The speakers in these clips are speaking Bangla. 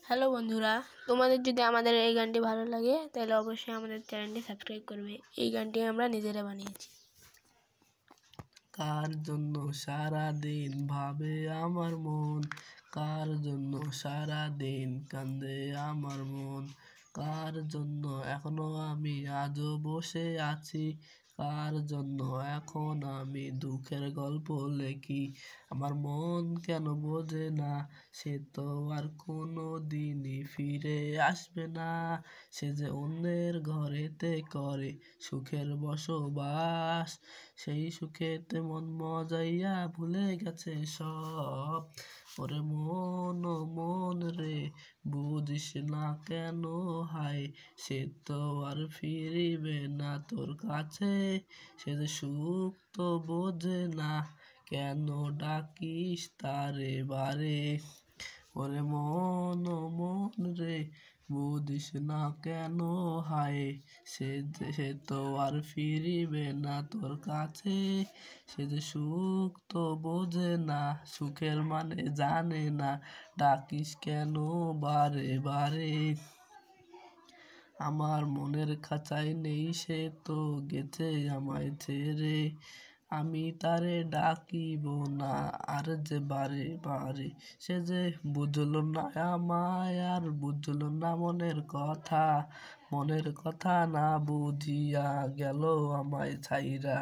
হ্যালো বন্ধুরা, তোমাদের যদি আমাদের এই গানটি ভালো লাগে তাহলে অবশ্যই আমাদের চ্যানেলটি সাবস্ক্রাইব করবে। এই গানটি আমরা নিজেরা বানিয়েছি। কার জন্য সারা দিন ভাবে আমার মন, কার জন্য সারা দিন কান্দে আমার মন, কার জন্য এখনো আমি আজও বসে আছি, কার জন্য এখন আমি দুঃখের গল্প লেখি। আমার মন কেন বোঝে না, সে তো আর কোনো দিনই ফিরে আসবে না। সে যে অন্যের ঘরেতে করে সুখের বসবাস, সেই সুখেতে মন মজাইয়া ভুলে গেছে সব। ওরে মন ও মন রে, বুঝিস না কেন হায়, সে তো আর ফিরিবে না তোর কাছে। সে যে সুখ তো বোঝে না, কেন ডাকিস তারে বারে। ওরে মন ও মন রে, বুঝিস না কেন হায়, সে তো আর ফিরিবে না তোর কাছে। সে যে সুখ তো বোঝে না, সুখের মানে জানে না, ডাকিস কেন বারে বারে। আমার মনের খাঁচায় নেই, সে তো গেছে আমায় ছেড়ে, আমি তারে ডাকিব না আর যে বারে বারে। সে যে বুঝলো না আমায় আর বুঝলো না মনের কথা না বুঝিয়া গেল আমায় ছাইরা।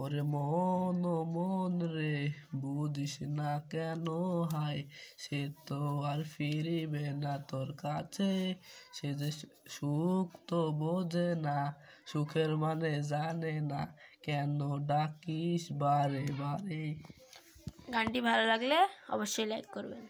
ওরে মন ও মন রে, বুঝিস না কেন হায়, সে তো আর ফিরিবে না তোর কাছে। সে যে সুখ তো বোঝে না, সুখের মানে জানে না, কেন ডাকিস বারে বারে। গানটি ভালো লাগলে অবশ্যই লাইক করবেন।